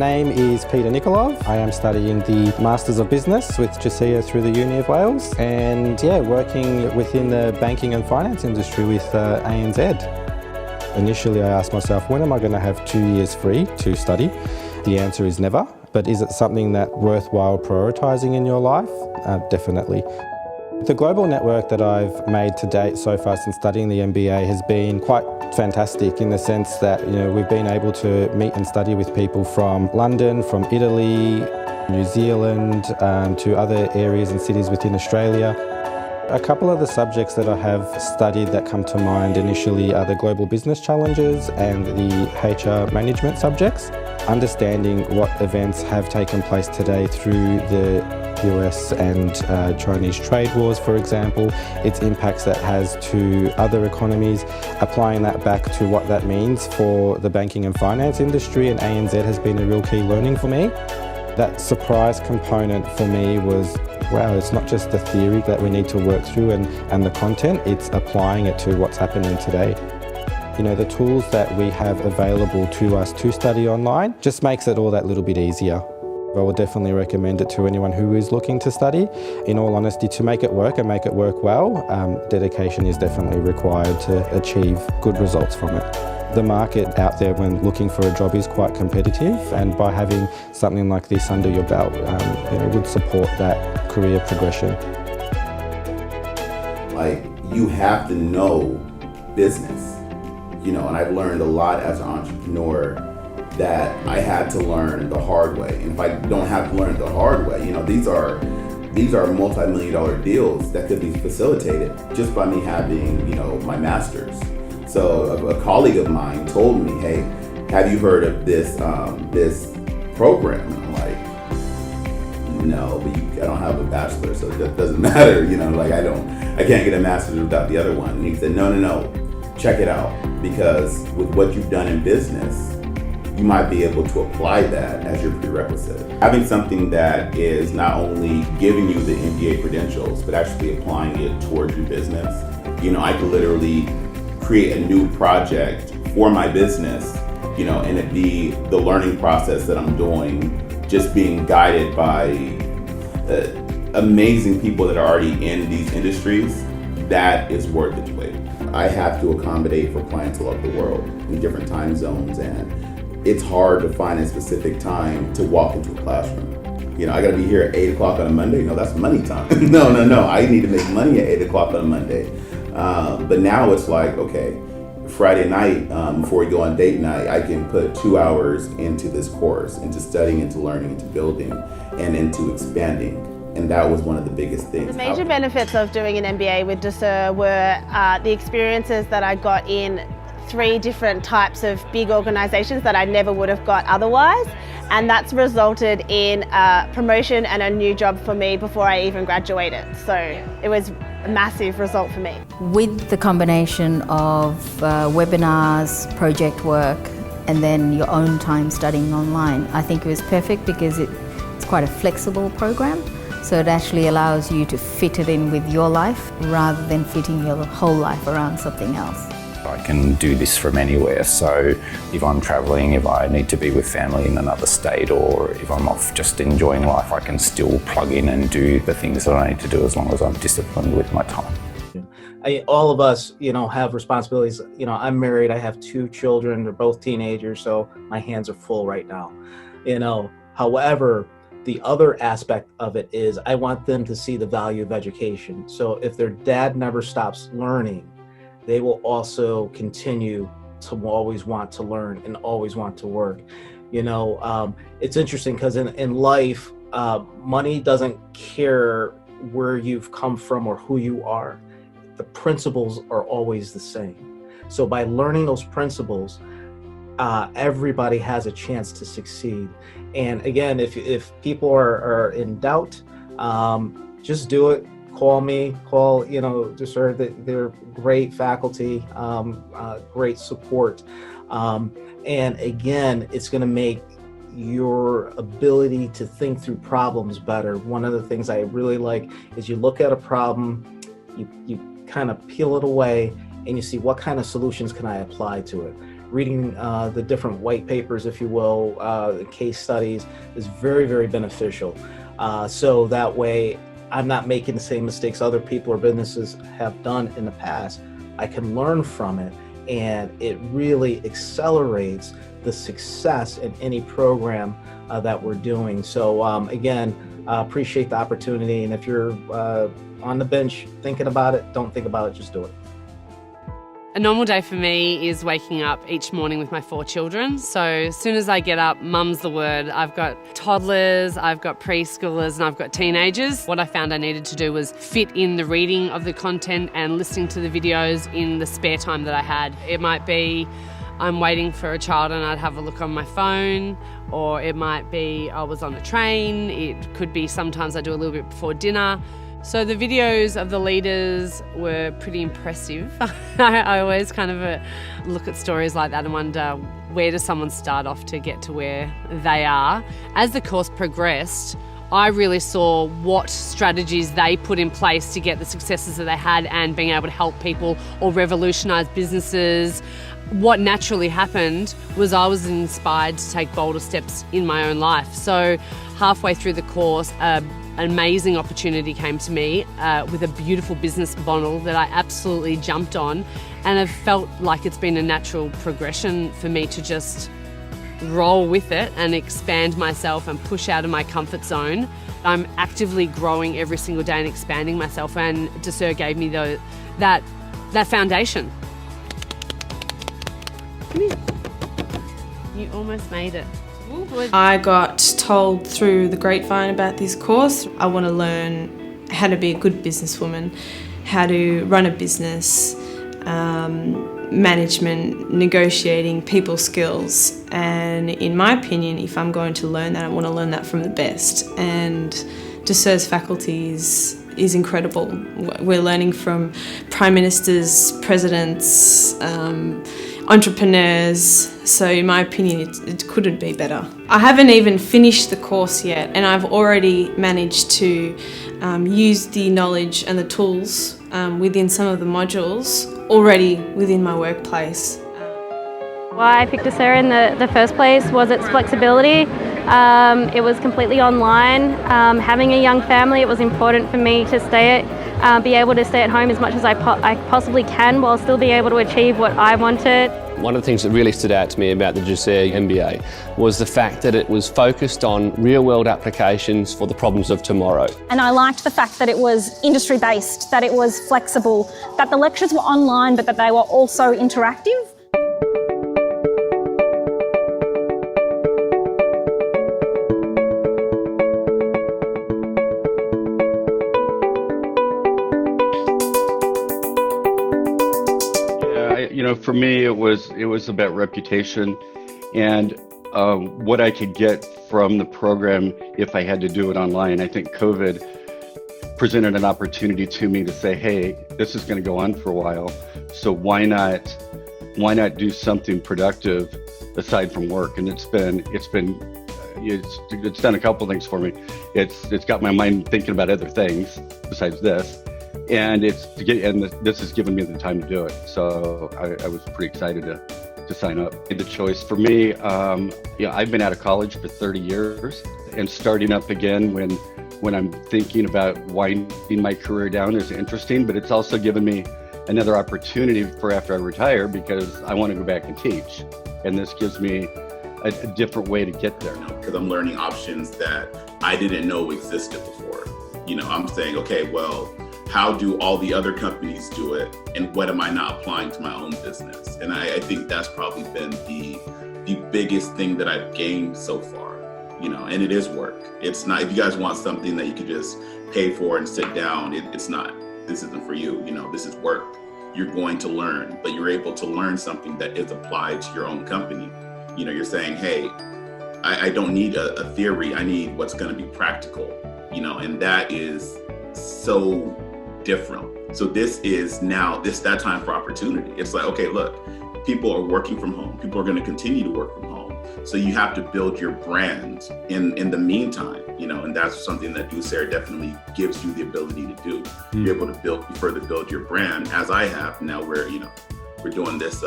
name is Peter Nikolov. I am studying the Masters of Business with Ducere through the Uni of Wales, and working within the banking and finance industry with ANZ. Initially I asked myself, when am I going to have 2 years free to study? The answer is never, but is it something that's worthwhile prioritising in your life? Definitely. The global network that I've made to date so far since studying the MBA has been quite fantastic in the sense that we've been able to meet and study with people from London, from Italy, New Zealand, to other areas and cities within Australia. A couple of the subjects that I have studied that come to mind initially are the global business challenges and the HR management subjects. Understanding what events have taken place today through the US and Chinese trade wars, for example, its impacts that has to other economies, applying that back to what that means for the banking and finance industry, and ANZ has been a real key learning for me. That surprise component for me was, wow, it's not just the theory that we need to work through and the content, it's applying it to what's happening today. The tools that we have available to us to study online just makes it all that little bit easier. I would definitely recommend it to anyone who is looking to study. In all honesty, to make it work and make it work well, dedication is definitely required to achieve good results from it. The market out there when looking for a job is quite competitive, and by having something like this under your belt would support that career progression. You have to know business, and I've learned a lot as an entrepreneur that I had to learn the hard way. And if I don't have to learn it the hard way, these are multi-million-dollar deals that could be facilitated just by me having, my master's. So a colleague of mine told me, hey, have you heard of this program? And I'm like, no, but I don't have a bachelor, so that doesn't matter. I can't get a master's without the other one. And he said, no, check it out, because with what you've done in business, you might be able to apply that as your prerequisite. Having something that is not only giving you the MBA credentials, but actually applying it towards your business. I could literally create a new project for my business, and it be the learning process that I'm doing, just being guided by amazing people that are already in these industries. That is worth its weight. I have to accommodate for clients all over the world in different time zones, and it's hard to find a specific time to walk into a classroom. I gotta be here at 8 o'clock on a Monday. No, that's money time. No, I need to make money at 8 o'clock on a Monday. But now it's like, okay, Friday night, before we go on date night, I can put 2 hours into this course, into studying, into learning, into building, and into expanding. And that was one of the biggest things. The major benefits of doing an MBA with Ducere were the experiences that I got in 3 different types of big organisations that I never would have got otherwise, and that's resulted in a promotion and a new job for me before I even graduated. So it was a massive result for me. With the combination of webinars, project work, and then your own time studying online, I think it was perfect because it's quite a flexible program. So it actually allows you to fit it in with your life rather than fitting your whole life around something else. I can do this from anywhere, so if I'm travelling, if I need to be with family in another state, or if I'm off just enjoying life, I can still plug in and do the things that I need to do as long as I'm disciplined with my time. All of us, have responsibilities. I'm married, I have 2 children, they're both teenagers, so my hands are full right now. However, the other aspect of it is I want them to see the value of education. So if their dad never stops learning, they will also continue to always want to learn and always want to work. It's interesting because in life, money doesn't care where you've come from or who you are. The principles are always the same. So by learning those principles, everybody has a chance to succeed. And again, if people are in doubt, just do it. Call me, call, Ducere. They're great faculty, great support. And again, it's going to make your ability to think through problems better. One of the things I really like is you look at a problem, you kind of peel it away, and you see what kind of solutions can I apply to it. reading the different white papers, if you will, the case studies is very, very beneficial. So that way I'm not making the same mistakes other people or businesses have done in the past. I can learn from it, and it really accelerates the success in any program that we're doing. So again, appreciate the opportunity. And if you're on the bench thinking about it, don't think about it, just do it. A normal day for me is waking up each morning with my 4 children. So as soon as I get up, mum's the word. I've got toddlers, I've got preschoolers, and I've got teenagers. What I found I needed to do was fit in the reading of the content and listening to the videos in the spare time that I had. It might be I'm waiting for a child and I'd have a look on my phone, or it might be I was on a train. It could be sometimes I do a little bit before dinner. So the videos of the leaders were pretty impressive. I always kind of look at stories like that and wonder, where does someone start off to get to where they are? As the course progressed, I really saw what strategies they put in place to get the successes that they had and being able to help people or revolutionise businesses. What naturally happened was I was inspired to take bolder steps in my own life. So halfway through the course, an amazing opportunity came to me with a beautiful business model that I absolutely jumped on, and I've felt like it's been a natural progression for me to just roll with it and expand myself and push out of my comfort zone. I'm actively growing every single day and expanding myself, and Ducere gave me that foundation. Come here. You almost made it. I got told through the grapevine about this course. I want to learn how to be a good businesswoman, how to run a business, management, negotiating, people skills. And in my opinion, if I'm going to learn that, I want to learn that from the best. And Ducere's faculty is incredible. We're learning from prime ministers, presidents, entrepreneurs, so in my opinion it couldn't be better. I haven't even finished the course yet, and I've already managed to use the knowledge and the tools within some of the modules already within my workplace. Why I picked Ducere in the first place was its flexibility. It was completely online. Having a young family, it was important for me to be able to stay at home as much as I possibly can while still be able to achieve what I wanted. One of the things that really stood out to me about the Ducere MBA was the fact that it was focused on real-world applications for the problems of tomorrow. And I liked the fact that it was industry-based, that it was flexible, that the lectures were online but that they were also interactive. For me, it was about reputation and what I could get from the program if I had to do it online. I think COVID presented an opportunity to me to say, hey, this is going to go on for a while, so why not do something productive aside from work? And it's done a couple things for me. It's got my mind thinking about other things besides this. And this has given me the time to do it. So I was pretty excited to sign up. The choice for me, I've been out of college for 30 years, and starting up again when I'm thinking about winding my career down is interesting, but it's also given me another opportunity for after I retire, because I want to go back and teach. And this gives me a different way to get there. Because I'm learning options that I didn't know existed before. I'm saying, okay, well, how do all the other companies do it, and what am I not applying to my own business? And I think that's probably been the biggest thing that I've gained so far, and it is work. It's not, if you guys want something that you could just pay for and sit down, it's not. This isn't for you, this is work. You're going to learn, but you're able to learn something that is applied to your own company. You're saying, hey, I don't need a theory, I need what's gonna be practical, and that is so different. So this is that time for opportunity. It's like, okay, look, people are working from home. People are going to continue to work from home. So you have to build your brand in the meantime, and that's something that Ducere definitely gives you the ability to do. You're able to further build your brand, as I have now, where, we're doing this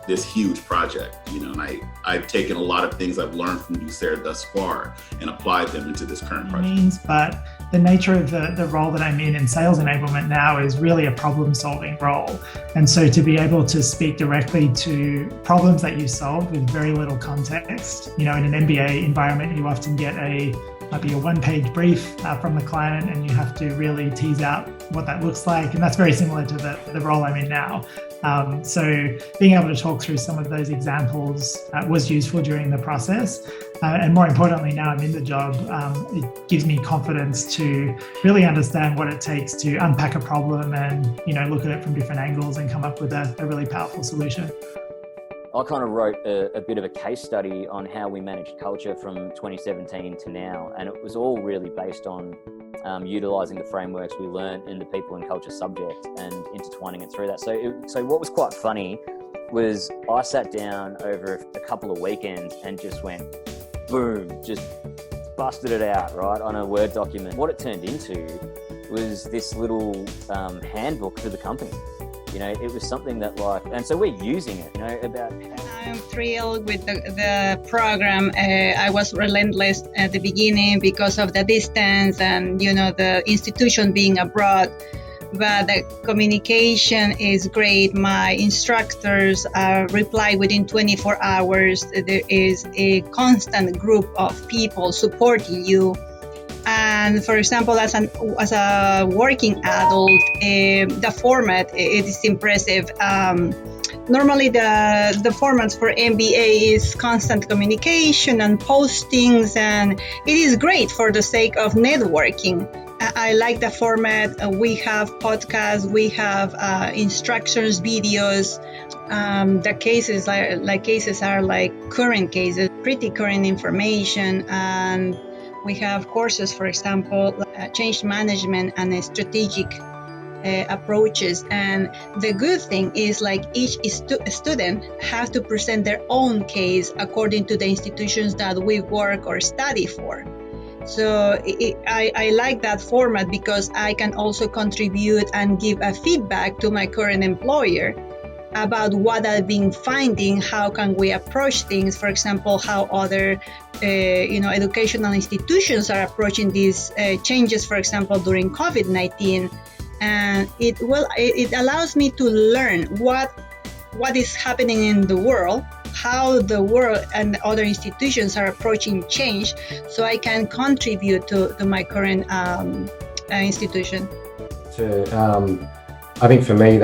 this huge project, you know, and I've taken a lot of things I've learned from Ducere thus far and applied them into this current project. But the nature of the role that I'm in sales enablement now is really a problem-solving role. And so to be able to speak directly to problems that you solve with very little context, you know, in an MBA environment, you often get might be a one-page brief from the client, and you have to really tease out what that looks like. And that's very similar to the role I'm in now. So being able to talk through some of those examples was useful during the process. And more importantly, now I'm in the job, it gives me confidence to really understand what it takes to unpack a problem and, you know, look at it from different angles and come up with a really powerful solution. I kind of wrote a bit of a case study on how we managed culture from 2017 to now, and it was all really based on utilising the frameworks we learned in the people and culture subject and intertwining it through that. So what was quite funny was I sat down over a couple of weekends and just went boom, just busted it out, right, on a Word document. What it turned into was this little handbook for the company. You know, it was something that and so we're using it, you know, I'm thrilled with the program. I was relentless at the beginning because of the distance and, you know, the institution being abroad. But the communication is great. My instructors reply within 24 hours. There is a constant group of people supporting you. And for example, as a working adult, the format, it is impressive. Normally the formats for MBA is constant communication and postings, and it is great for the sake of networking. I like the format. We have podcasts, we have instructions, videos. The cases are like current cases, pretty current information, and we have courses, for example, change management and strategic approaches. And the good thing is, like, each student has to present their own case according to the institutions that we work or study for. So I like that format because I can also contribute and give a feedback to my current employer about what I've been finding, how can we approach things, for example, how other educational institutions are approaching these changes, for example, during COVID-19. And it allows me to learn what is happening in the world, how the world and other institutions are approaching change, so I can contribute to my current institution. I think for me,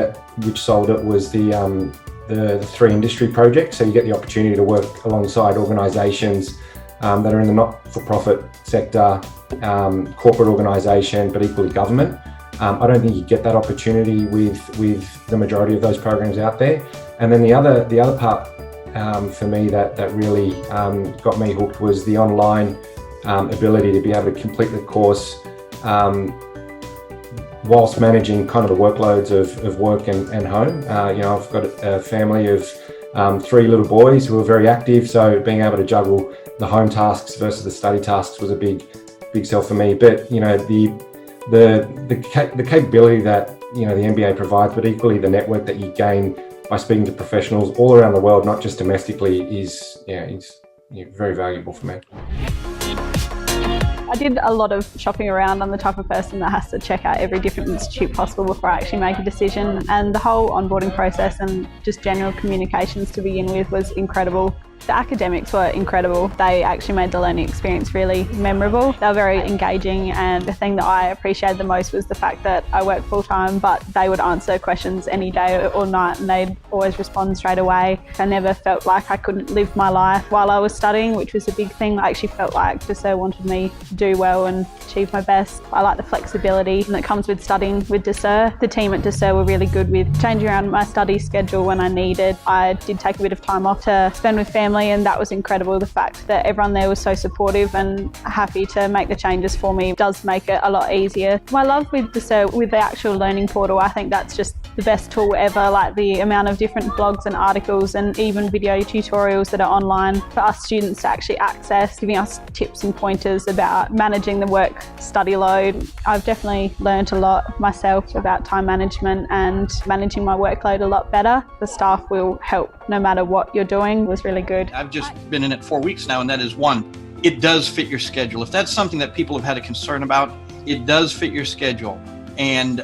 which sold it was the 3 industry projects. So you get the opportunity to work alongside organisations that are in the not-for-profit sector, corporate organisation, but equally government. I don't think you get that opportunity with the majority of those programs out there. And then the other part for me that really got me hooked was the online ability to be able to complete the course whilst managing kind of the workloads of work and home. I've got a family of 3 little boys who are very active, so being able to juggle the home tasks versus the study tasks was a big sell for me. But you know, the capability that the MBA provides, but equally the network that you gain by speaking to professionals all around the world, not just domestically, is very valuable for me. I did a lot of shopping around. I'm the type of person that has to check out every different institute possible before I actually make a decision, and the whole onboarding process and just general communications to begin with was incredible. The academics were incredible. They actually made the learning experience really memorable. They were very engaging, and the thing that I appreciated the most was the fact that I worked full-time, but they would answer questions any day or night, and they'd always respond straight away. I never felt like I couldn't live my life while I was studying, which was a big thing. I actually felt like Ducere wanted me to do well and achieve my best. I like the flexibility that comes with studying with Ducere. The team at Ducere were really good with changing around my study schedule when I needed. I did take a bit of time off to spend with family, and that was incredible. The fact that everyone there was so supportive and happy to make the changes for me does make it a lot easier. My love with Ducere, with the actual learning portal, I think that's just the best tool ever. Like the amount of different blogs and articles and even video tutorials that are online for us students to actually access, giving us tips and pointers about managing the work-study load. I've definitely learned a lot myself about time management and managing my workload a lot better. The staff will help no matter what you're doing. It was really good. I've just been in it 4 weeks now, and that is one, it does fit your schedule. If that's something that people have had a concern about, it does fit your schedule. And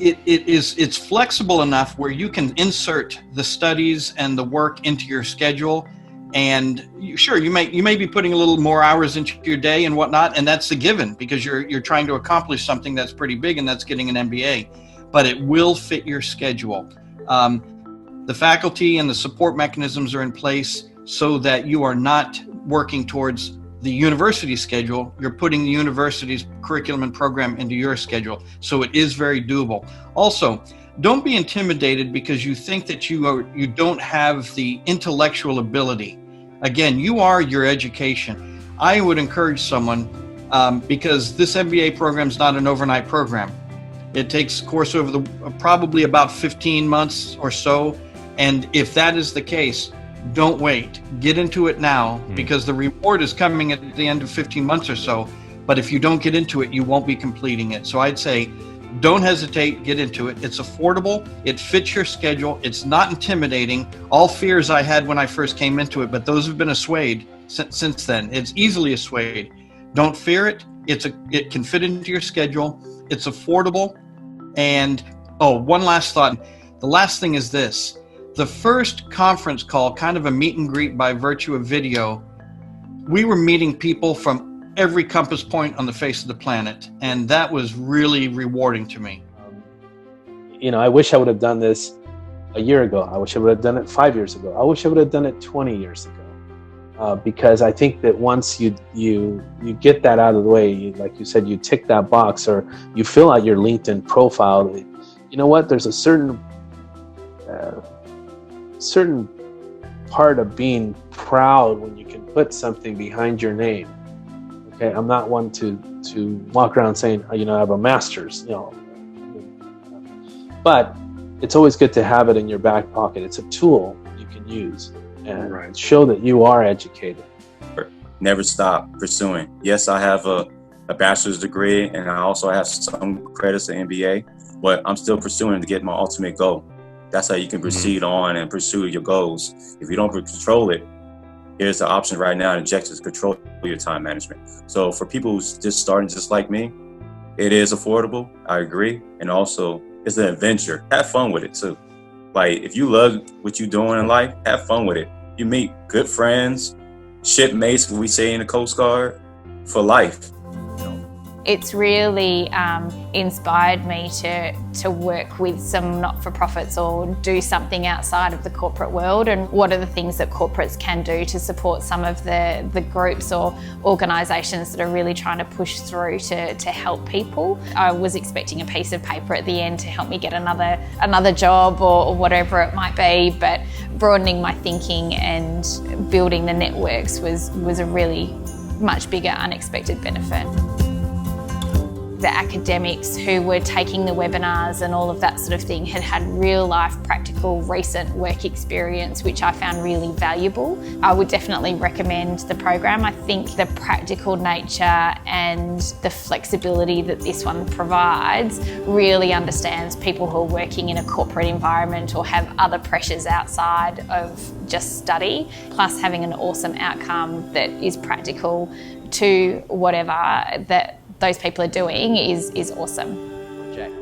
it's flexible enough where you can insert the studies and the work into your schedule. And sure, you may be putting a little more hours into your day and whatnot, and that's a given because you're trying to accomplish something that's pretty big, and that's getting an MBA. But it will fit your schedule. The faculty and the support mechanisms are in place so that you are not working towards the university schedule. You're putting the university's curriculum and program into your schedule. So it is very doable. Also, don't be intimidated because you think that you don't have the intellectual ability. Again, you are your education. I would encourage someone, because this MBA program is not an overnight program. It takes course over probably about 15 months or so. And if that is the case, don't wait. Get into it now because the reward is coming at the end of 15 months or so. But if you don't get into it, you won't be completing it. So I'd say don't hesitate, get into it. It's affordable. It fits your schedule. It's not intimidating. All fears I had when I first came into it, but those have been assuaged since then. It's easily assuaged. Don't fear it. It can fit into your schedule. It's affordable. And one last thought. The last thing is this. The first conference call, kind of a meet and greet by virtue of video, we were meeting people from every compass point on the face of the planet. And that was really rewarding to me. I wish I would have done this a year ago. I wish I would have done it 5 years ago. I wish I would have done it 20 years ago. Because I think that once you get that out of the way, like you said, you tick that box or you fill out your LinkedIn profile, you know what? There's a certain part of being proud when you can put something behind your name. Okay, I'm not one to walk around saying, I have a master's, but it's always good to have it in your back pocket. It's a tool you can use and show that you are educated. Never stop pursuing. Yes, I have a bachelor's degree and I also have some credits at MBA, but I'm still pursuing to get my ultimate goal. That's how you can proceed on and pursue your goals. If you don't control it, here's the option right now to just control your time management. So for people who's just starting just like me, it is affordable, I agree. And also it's an adventure. Have fun with it too. Like if you love what you're doing in life, have fun with it. You meet good friends, shipmates, what we say in the Coast Guard, for life. It's really inspired me to work with some not-for-profits or do something outside of the corporate world, and what are the things that corporates can do to support some of the groups or organisations that are really trying to push through to help people. I was expecting a piece of paper at the end to help me get another job or whatever it might be, but broadening my thinking and building the networks was a really much bigger unexpected benefit. The academics who were taking the webinars and all of that sort of thing had real life, practical, recent work experience, which I found really valuable. I would definitely recommend the program. I think the practical nature and the flexibility that this one provides really understands people who are working in a corporate environment or have other pressures outside of just study, plus having an awesome outcome that is practical to whatever that those people are doing is awesome.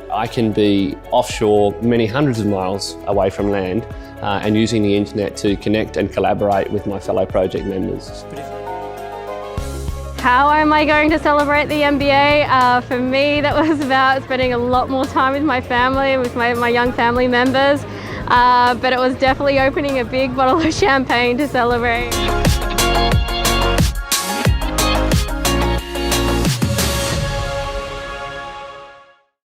I can be offshore many hundreds of miles away from land and using the internet to connect and collaborate with my fellow project members. How am I going to celebrate the MBA? For me, that was about spending a lot more time with my family, with my young family members. But it was definitely opening a big bottle of champagne to celebrate.